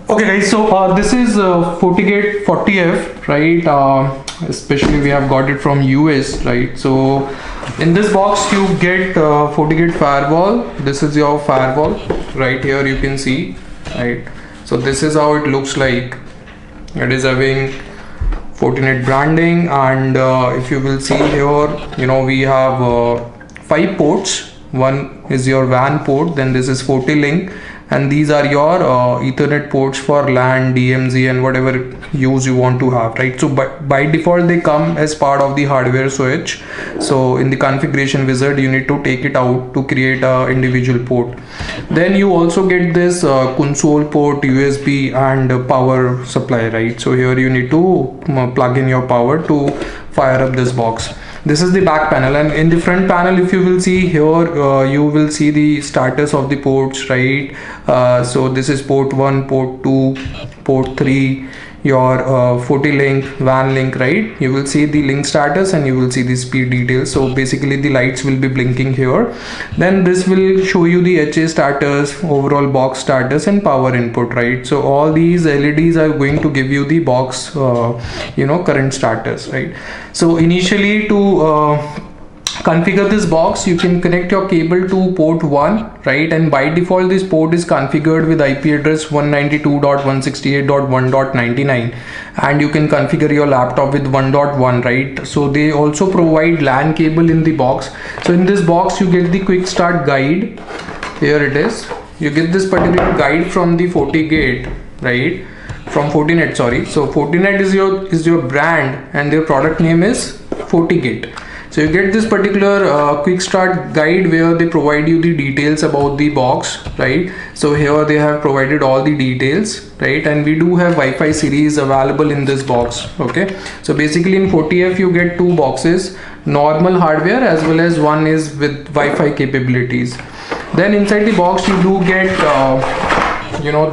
Okay guys, so this is Fortigate 40F, right? Especially we have got it from US, right? So in this box you get Fortigate firewall. This is your firewall right here, you can see, right? So this is how it looks like. It is having Fortinet branding, and if you will see here, we have 5 ports. One is your WAN port, then this is FortiLink, and these are your Ethernet ports for LAN, DMZ, and whatever use you want to have, right? So by default they come as part of the hardware switch. So in the configuration wizard you need to take it out to create a individual port. Then you also get this console port, USB, and power supply, right? So here you need to plug in your power to fire up this box. This is the back panel, and in the front panel, if you will see here, you will see the status of the ports, right? So this is port 1, port 2, port 3, your FortiLink, WAN link, right? You will see the link status and you will see the speed details. So basically the lights will be blinking here. Then this will show you the HA status, overall box status, and power input, right? So all these LEDs are going to give you the box current status, right? So initially to configure this box, you can connect your cable to port 1, right? And by default this port is configured with IP address 192.168.1.99, and you can configure your laptop with 1.1, right? So they also provide LAN cable in the box. So in this box you get the quick start guide. Here it is. You get this particular guide from the Fortigate, right? From Fortinet, sorry. So Fortinet is your brand, and their product name is Fortigate. So you get this particular quick start guide where they provide you the details about the box, right? So here they have provided all the details, right? And we do have Wi-Fi series available in this box, okay? So basically in 40F you get 2 boxes, normal hardware as well as one is with Wi-Fi capabilities. Then inside the box you do get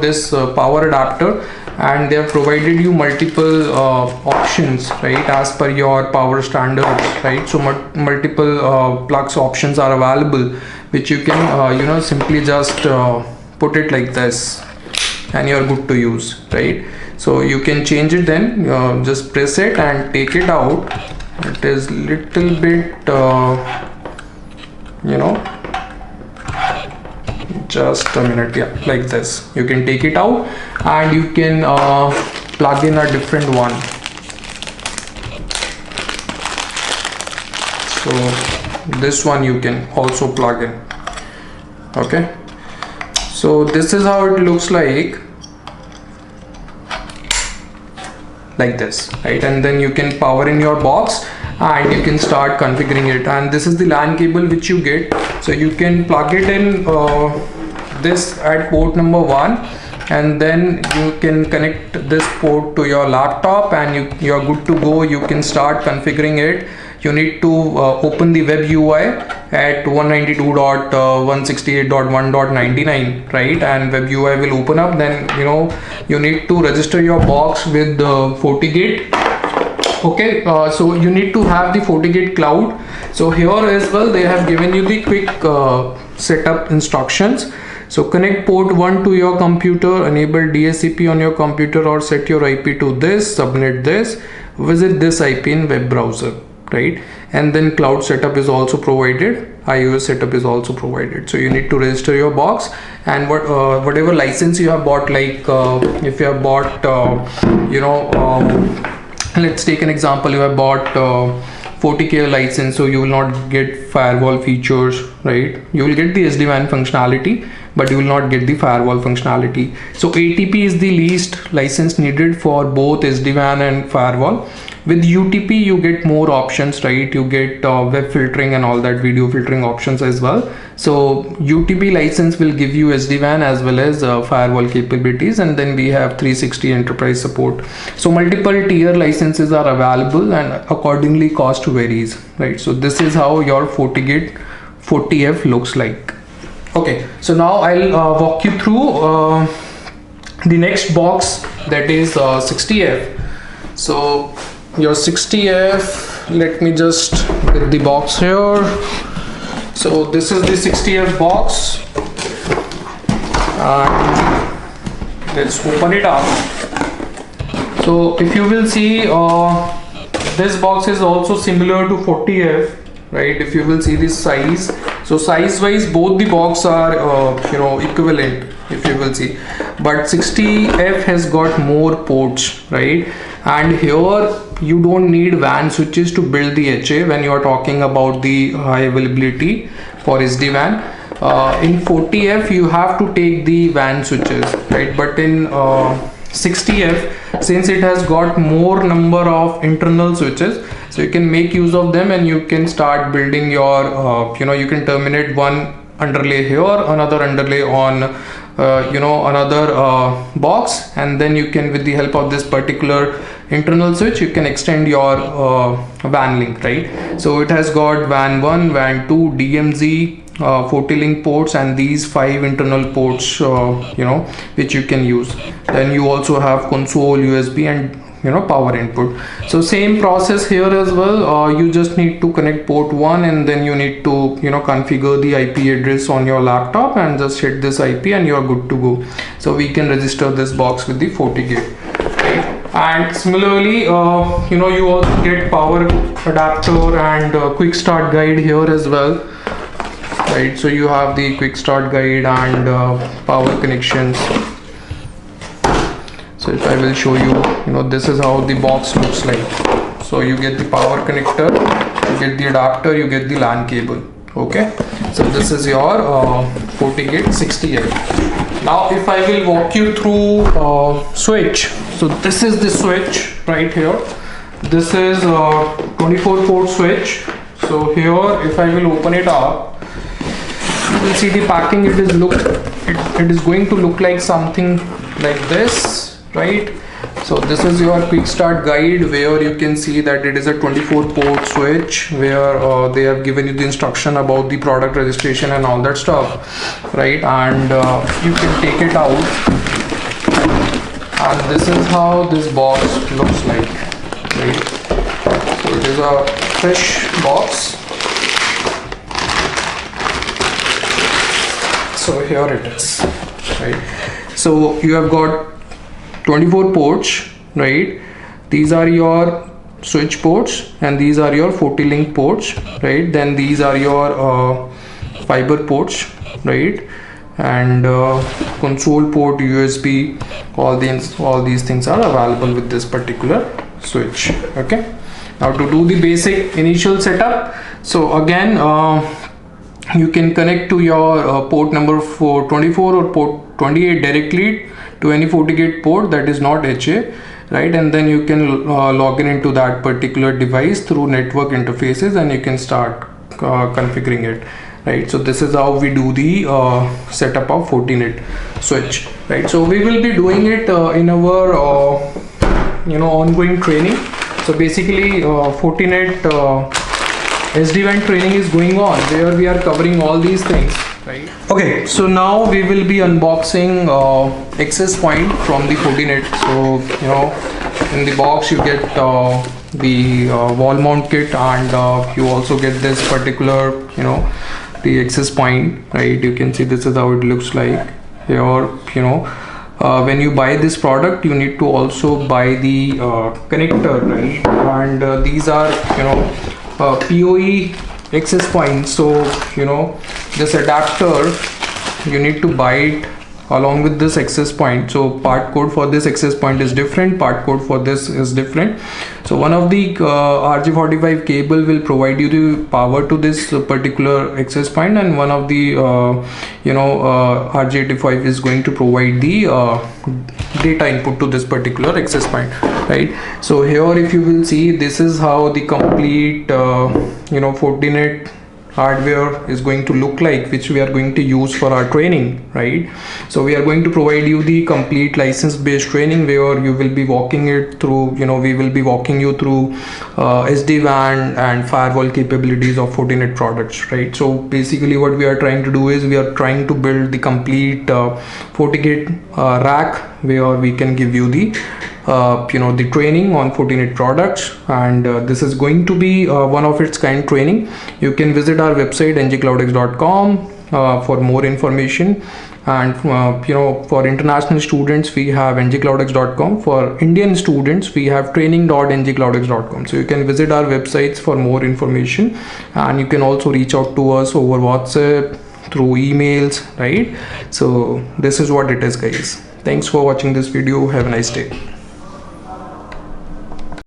this power adapter, and they have provided you multiple options, right, as per your power standards, right? So multiple plugs options are available, which you can simply just put it like this and you're good to use, right? So you can change it, then just press it and take it out. It is little bit just a minute, yeah, like this. You can take it out and you can plug in a different one. So this one you can also plug in, okay? So this is how it looks like this, right? And then you can power in your box and you can start configuring it. And this is the LAN cable which you get. So you can plug it in this at port number 1, and then you can connect this port to your laptop and you're good to go. You can start configuring it. You need to open the web UI at 192.168.1.99, right? And web UI will open up. Then you need to register your box with Fortigate. Okay, so you need to have the Fortigate cloud. So here as well they have given you the quick setup instructions. So connect port 1 to your computer, enable DHCP on your computer, or set your IP to this, subnet this, visit this IP in web browser, right? And then cloud setup is also provided, iOS setup is also provided. So you need to register your box, and whatever license you have bought, like if you have bought let's take an example, you have bought 40K license, so you will not get firewall features, right? You will get the SD-WAN functionality, but you will not get the firewall functionality. So ATP is the least license needed for both SD-WAN and firewall. With UTP you get more options, right? You get web filtering and all that, video filtering options as well. So UTP license will give you SD-WAN as well as firewall capabilities, and then we have 360 enterprise support. So multiple tier licenses are available, and accordingly cost varies, right? So this is how your Fortigate 40F looks like. Okay, so now I'll walk you through the next box, that is 60F. So your 60F, let me just get the box here. So this is the 60F box, and let's open it up. So if you will see, this box is also similar to 40F, right? If you will see this size, so size wise both the box are equivalent, if you will see, but 60F has got more ports, right? And here you don't need WAN switches to build the HA when you are talking about the high availability for SD-WAN. In 40F you have to take the WAN switches, right? But in 60F, since it has got more number of internal switches, so you can make use of them and you can start building your you can terminate one underlay here, another underlay on another box, and then you can, with the help of this particular internal switch, you can extend your WAN link, right? So it has got WAN 1, WAN 2, DMZ, 40 link ports, and these 5 internal ports which you can use. Then you also have console, USB, and power input. So same process here as well. You just need to connect port 1, and then you need to configure the IP address on your laptop and just hit this IP and you are good to go. So we can register this box with the Fortigate, right? And similarly you also get power adapter and quick start guide here as well, right? So you have the quick start guide and power connections. So if I will show you, this is how the box looks like. So you get the power connector, you get the adapter, you get the LAN cable. Okay, so this is your Fortigate 60F. Now if I will walk you through switch, so this is the switch right here. This is 24 port switch. So here, if I will open it up, you will see the packing. It is going to look like something like this, right? So this is your quick start guide, where you can see that it is a 24 port switch, where they have given you the instruction about the product registration and all that stuff, right? And you can take it out, and this is how this box looks like, right? So it is a fresh box. So here it is, right? So you have got 24 ports, right? These are your switch ports and these are your 40 link ports, right? Then these are your fiber ports, right? And console port, USB, all these things are available with this particular switch. Okay, now to do the basic initial setup, so again you can connect to your port number 424 or port 28 directly to any Fortigate port that is not HA, right? And then you can log in into that particular device through network interfaces, and you can start configuring it, right? So this is how we do the setup of Fortinet switch, right? So we will be doing it in our ongoing training. So basically Fortinet SD-WAN training is going on, where we are covering all these things, right? Okay, so now we will be unboxing access point from the Fortinet. So in the box you get the wall mount kit, and you also get this particular the access point, right? You can see this is how it looks like here. When you buy this product, you need to also buy the connector, right? And these are PoE access points. So this adapter, you need to buy it along with this access point. So part code for this access point is different, part code for this is different. So one of the RJ45 cable will provide you the power to this particular access point, and one of the RJ85 is going to provide the data input to this particular access point, right? So here, if you will see, this is how the complete Fortinet hardware is going to look like, which we are going to use for our training, right? So we are going to provide you the complete license based training, where you will be walking it through, we will be walking you through SD-WAN and firewall capabilities of Fortinet products, right? So basically what we are trying to do is we are trying to build the complete Fortigate rack, where we can give you the the training on Fortinet products, and this is going to be one of its kind training. You can visit our website ngcloudx.com for more information, And for international students we have ngcloudx.com. For Indian students we have training.ngcloudx.com. So you can visit our websites for more information, and you can also reach out to us over WhatsApp, through emails, right? So this is what it is, guys. Thanks for watching this video. Have a nice day.